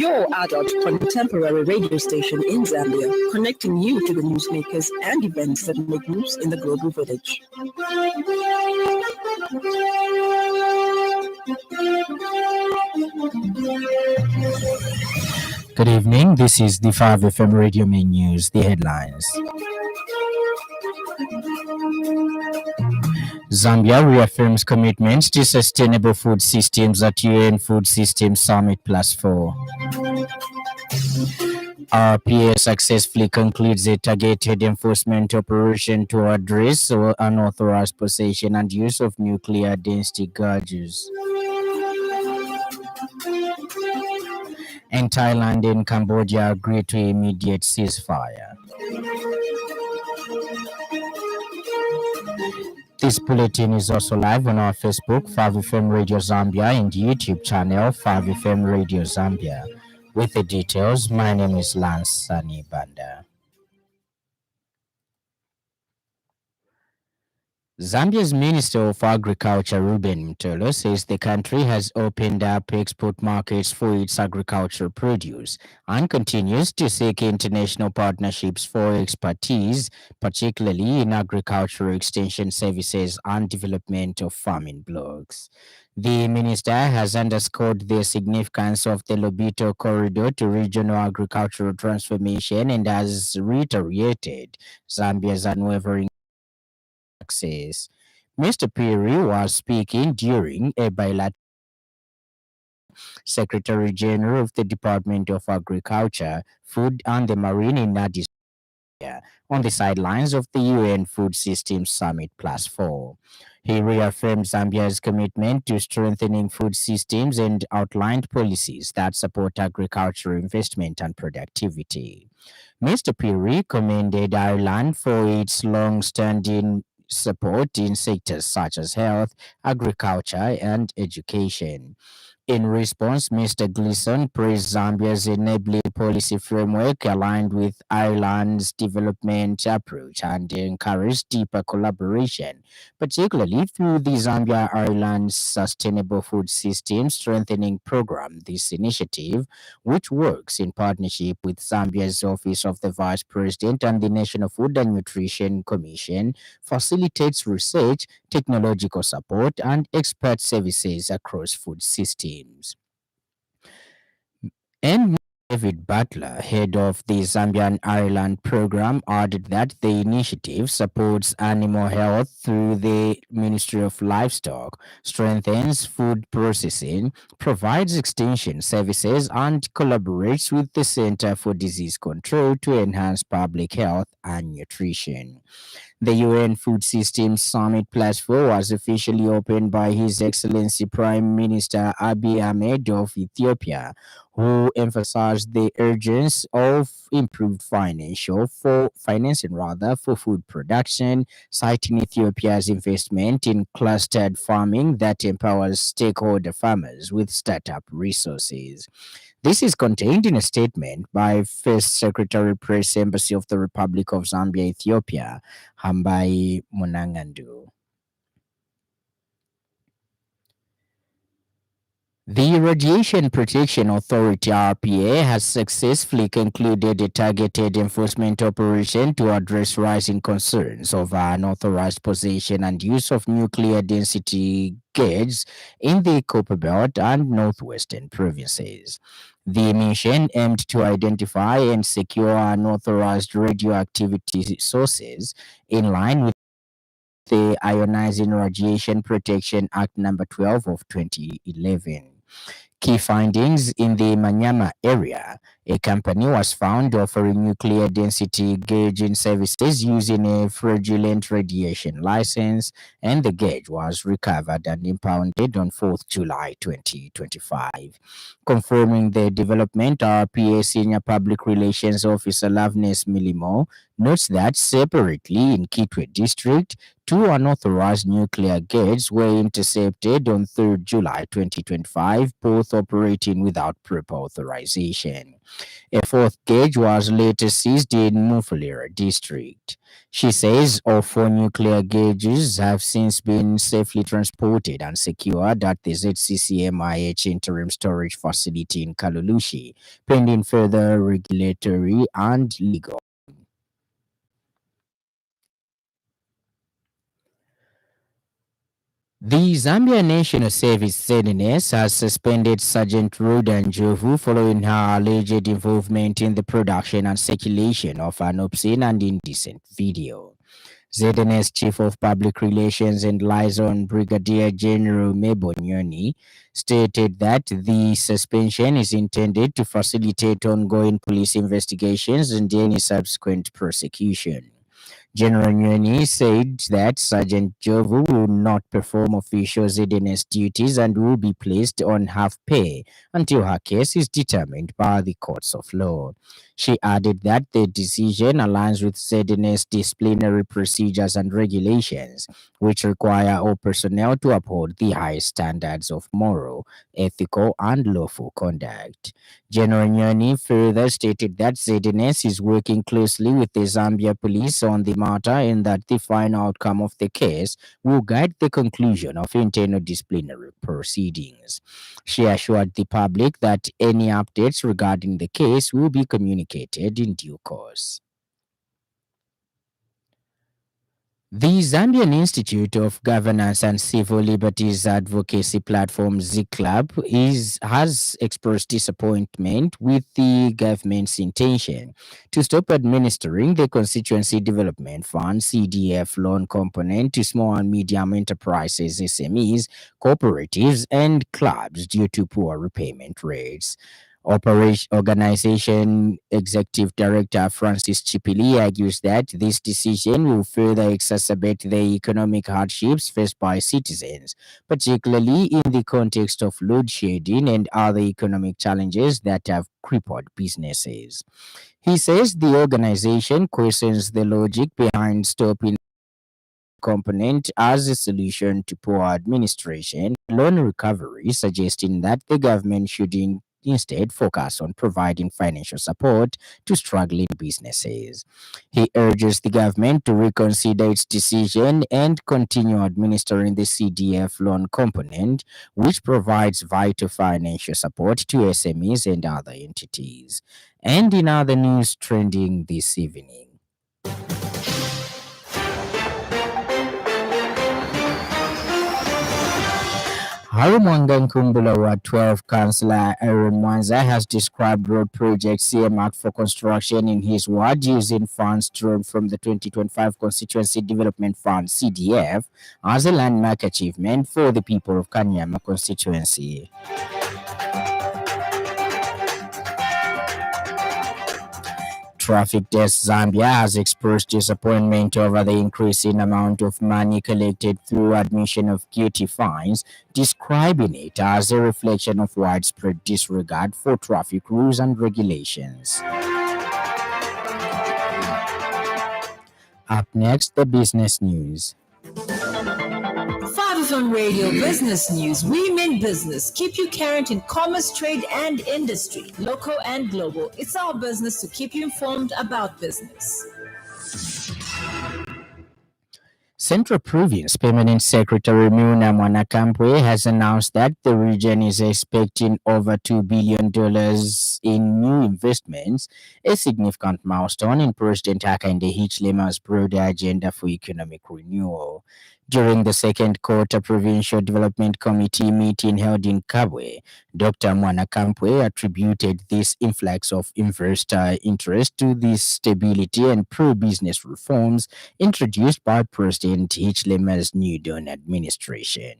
your adult contemporary radio station in Zambia, connecting you to the newsmakers and events that make news in the global village. Good evening. This is the 5FM Radio Main News. The headlines. Zambia reaffirms commitments to sustainable food systems at UN Food Systems Summit +4. RPA successfully concludes a targeted enforcement operation to address unauthorized possession and use of nuclear density gauges. And Thailand and Cambodia agree to immediate ceasefire. This bulletin is also live on our Facebook, 5FM Radio Zambia, and YouTube channel, 5FM Radio Zambia. With the details, my name is Lance Sannie Banda. Zambia's Minister of Agriculture, Ruben Mtolo, says the country has opened up export markets for its agricultural produce and continues to seek international partnerships for expertise, particularly in agricultural extension services and development of farming blocks. The minister has underscored the significance of the Lobito corridor to regional agricultural transformation and has reiterated Zambia's unwavering access. Mr. Piri was speaking during a bilateral Secretary General of the Department of Agriculture, Food and the Marine in Addis Ababa on the sidelines of the UN Food Systems Summit +4. He reaffirmed Zambia's commitment to strengthening food systems and outlined policies that support agricultural investment and productivity. Mr. Piri commended Ireland for its long-standing support in sectors such as health, agriculture, and education. In response, Mr. Gleeson praised Zambia's enabling policy framework aligned with Ireland's development approach and encouraged deeper collaboration, particularly through the Zambia-Ireland Sustainable Food System Strengthening Program. This initiative, which works in partnership with Zambia's Office of the Vice President and the National Food and Nutrition Commission, facilitates research, technological support, and expert services across food systems. And David Butler, head of the Zambian Ireland program, added that the initiative supports animal health through the Ministry of Livestock, strengthens food processing, provides extension services, and collaborates with the Center for Disease Control to enhance public health and nutrition. The UN Food Systems Summit +4 was officially opened by His Excellency Prime Minister Abiy Ahmed of Ethiopia, who emphasized the urgency of improved financing for food production, citing Ethiopia's investment in clustered farming that empowers stakeholder farmers with startup resources. This is contained in a statement by First Secretary Press Embassy of the Republic of Zambia, Ethiopia, Hambai Munangandu. The Radiation Protection Authority (RPA) has successfully concluded a targeted enforcement operation to address rising concerns over unauthorized possession and use of nuclear density gauges in the Copperbelt and northwestern provinces. The mission aimed to identify and secure unauthorized radioactivity sources in line with the Ionizing Radiation Protection Act No. 12 of 2011. Key findings: in the Manyama area, a company was found offering nuclear density gauging services using a fraudulent radiation license, and the gauge was recovered and impounded on 4th July 2025. Confirming the development, RPA Senior Public Relations Officer Loveness Milimo notes that separately in Kitwe District, 2 unauthorized nuclear gauges were intercepted on 3rd July 2025, both operating without proper authorization. A fourth gauge was later seized in Mufulira district. She says all four nuclear gauges have since been safely transported and secured at the ZCCMIH interim storage facility in Kalulushi, pending further regulatory and legal. The Zambia National Service ZNS has suspended Sergeant Rhoda Njovu following her alleged involvement in the production and circulation of an obscene and indecent video. ZNS Chief of Public Relations and Liaison Brigadier General Mebo Nyoni stated that the suspension is intended to facilitate ongoing police investigations and any subsequent prosecution. General Nyoni said that Sergeant Jovu will not perform official ZNS duties and will be placed on half pay until her case is determined by the courts of law. She added that the decision aligns with ZNS disciplinary procedures and regulations, which require all personnel to uphold the highest standards of moral, ethical, and lawful conduct. General Nyoni further stated that ZNS is working closely with the Zambia police on the matter and that the final outcome of the case will guide the conclusion of internal disciplinary proceedings. She assured the public that any updates regarding the case will be communicated in due course. The Zambian Institute of Governance and Civil Liberties Advocacy platform ZCLAB has expressed disappointment with the government's intention to stop administering the Constituency Development Fund CDF loan component to small and medium enterprises, SMEs, cooperatives, and clubs due to poor repayment rates. Organization Executive Director Francis Chipili argues that this decision will further exacerbate the economic hardships faced by citizens, particularly in the context of load shedding and other economic challenges that have crippled businesses. He says the organization questions the logic behind stopping component as a solution to poor administration, loan recovery, suggesting that the government should instead focus on providing financial support to struggling businesses. He urges the government to reconsider its decision and continue administering the CDF loan component, which provides vital financial support to SMEs and other entities. And in other news trending this evening, Harumwanga Nkumbula Ward 12 Councillor Aaron Mwanza has described road projects earmarked for construction in his ward using funds drawn from the 2025 Constituency Development Fund CDF as a landmark achievement for the people of Kanyama constituency. Traffic Desk Zambia has expressed disappointment over the increasing amount of money collected through admission of guilty fines, describing it as a reflection of widespread disregard for traffic rules and regulations. Up next, the business news. 5FM Radio Business News. We mean business. Keep you current in commerce, trade, and industry, local and global. It's our business to keep you informed about business. Central Province Permanent Secretary Muna Mwanakampwe has announced that the region is expecting over $2 billion in new investments, a significant milestone in President Hakainde Hichilema's broader agenda for economic renewal. During the second quarter Provincial Development Committee meeting held in Kabwe, Dr. Mwanakampwe attributed this influx of investor interest to the stability and pro-business reforms introduced by President Hichilema's New Dawn administration.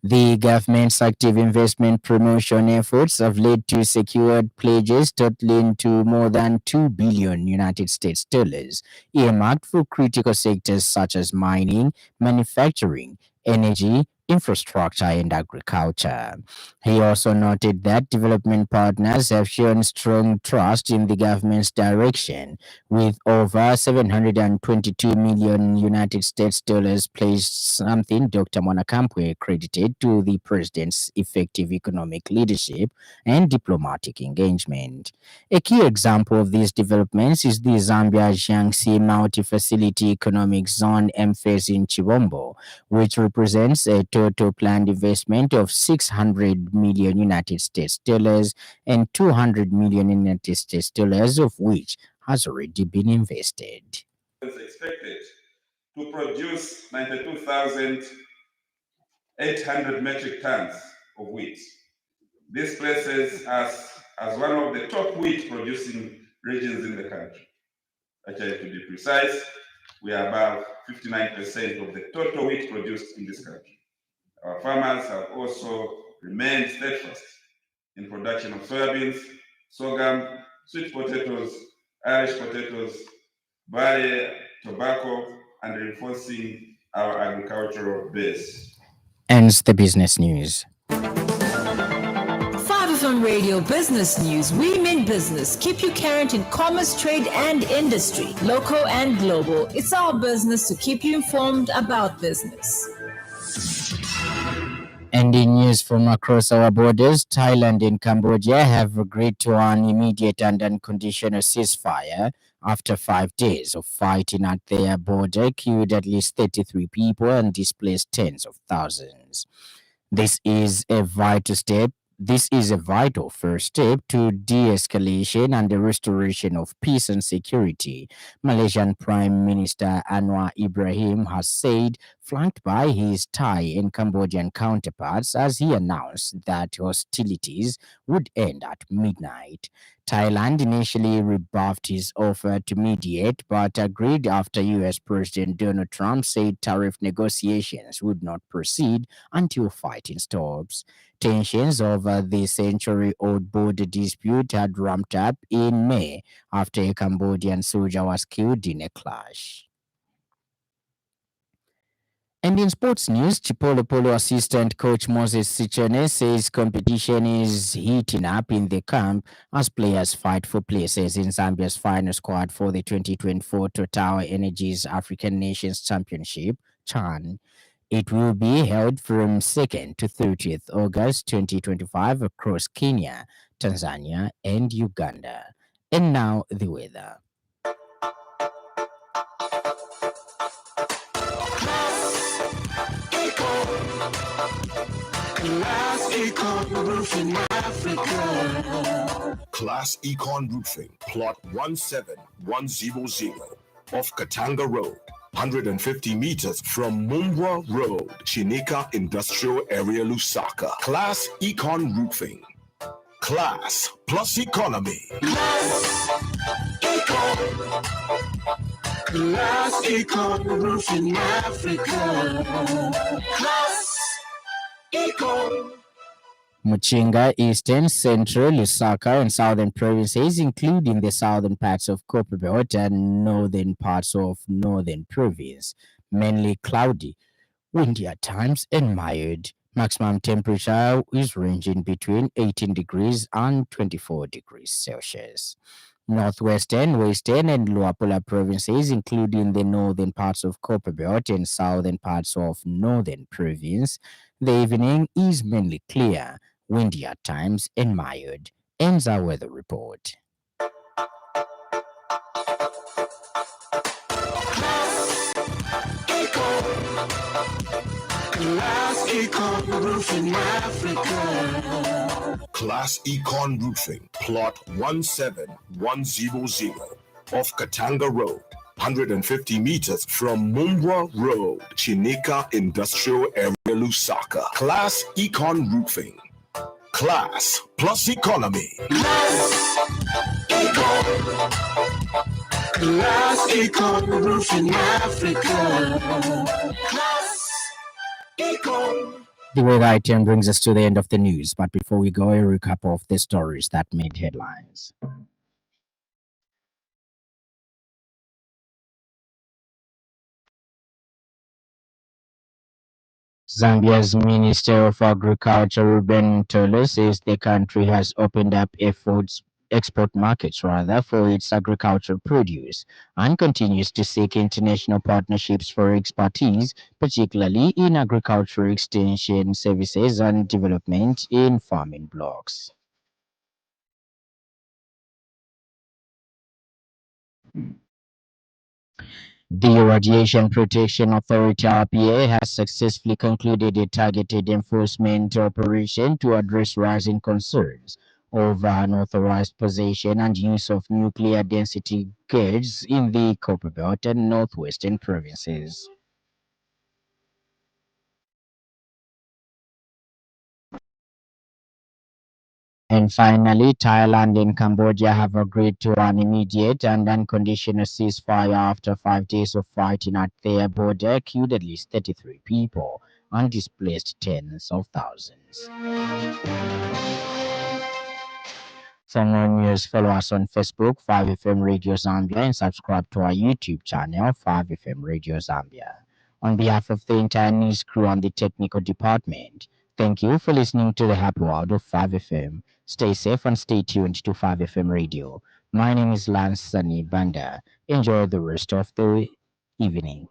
The government's active investment promotion efforts have led to secured pledges totaling to more than $2 billion United States dollars, earmarked for critical sectors such as mining, manufacturing, energy, infrastructure, and agriculture. He also noted that development partners have shown strong trust in the government's direction, with over 722 million United States dollars placed, something Dr. Monakampwe credited to the president's effective economic leadership and diplomatic engagement. A key example of these developments is the Zambia Jiangxi Multi-Facility Economic Zone MFAS in Chibombo, which represents a total planned investment of 600 million United States dollars and 200 million United States dollars, of which has already been invested. Is expected to produce 92,800 metric tons of wheat. This places us as one of the top wheat producing regions in the country. Actually, to be precise, we are above 59% of the total wheat produced in this country. Our farmers have also remained steadfast in production of soybeans, sorghum, sweet potatoes, Irish potatoes, barley, tobacco, and reinforcing our agricultural base. Ends the business news. 5FM Radio Business News. We mean business. Keep you current in commerce, trade, and industry, local and global. It's our business to keep you informed about business. And in news from across our borders, Thailand and Cambodia have agreed to an immediate and unconditional ceasefire after 5 days of fighting at their border, killed at least 33 people and displaced tens of thousands. This is a vital step. This is a vital first step to de-escalation and the restoration of peace and security, Malaysian Prime Minister Anwar Ibrahim has said, flanked by his Thai and Cambodian counterparts, as he announced that hostilities would end at midnight. Thailand initially rebuffed his offer to mediate, but agreed after US President Donald Trump said tariff negotiations would not proceed until fighting stops. Tensions over the century-old border dispute had ramped up in May after a Cambodian soldier was killed in a clash. And in sports news, Chipolo Polo assistant coach Moses Sichone says competition is heating up in the camp as players fight for places in Zambia's final squad for the 2024 Total Energies African Nations Championship, CHAN. It will be held from 2nd to 30th August 2025 across Kenya, Tanzania, and Uganda. And now the weather. Class Econ Roofing Africa. Class Econ Roofing, plot 17100 off Katanga Road, 150 meters from Mumbwa Road, Chinika Industrial Area, Lusaka. Class Econ Roofing. Class plus economy. Class Econ. Class Econ Roofing Africa. Class Econ. Muchinga, Eastern, Central, Lusaka, and Southern provinces, including the southern parts of Copperbelt and northern parts of Northern Province. Mainly cloudy, windy at times, and mild. Maximum temperature is ranging between 18 degrees and 24 degrees Celsius. Northwestern, Western, and Luapula provinces, including the northern parts of Copperbelt and southern parts of Northern Province. The evening is mainly clear, windy at times, and mild. Ends our weather report. Class Econ Roofing Africa. Class Econ Roofing, plot 17100 off Katanga Road, 150 meters from Mumbwa Road, Chinika Industrial Area, Lusaka. Class Econ Roofing. Class plus economy. Class Econ. Class Econ Roofing Africa. Class Econ. The weather item brings us to the end of the news, but before we go, a recap of the stories that made headlines. Zambia's Minister of Agriculture Ruben Tolo says the country has opened up export markets rather for its agricultural produce and continues to seek international partnerships for expertise, particularly in agricultural extension services and development in farming blocks. The Radiation Protection Authority (RPA) has successfully concluded a targeted enforcement operation to address rising concerns over unauthorized possession and use of nuclear density grids in the Copperbelt and northwestern provinces. And finally, Thailand and Cambodia have agreed to an immediate and unconditional ceasefire after 5 days of fighting at their border killed at least 33 people and displaced tens of thousands. For more news, follow us on Facebook, 5FM Radio Zambia, and subscribe to our YouTube channel, 5FM Radio Zambia. On behalf of the entire news crew and the technical department, thank you for listening to the happy world of 5FM. Stay safe and stay tuned to 5FM Radio. My name is Lance Sannie Banda. Enjoy the rest of the evening.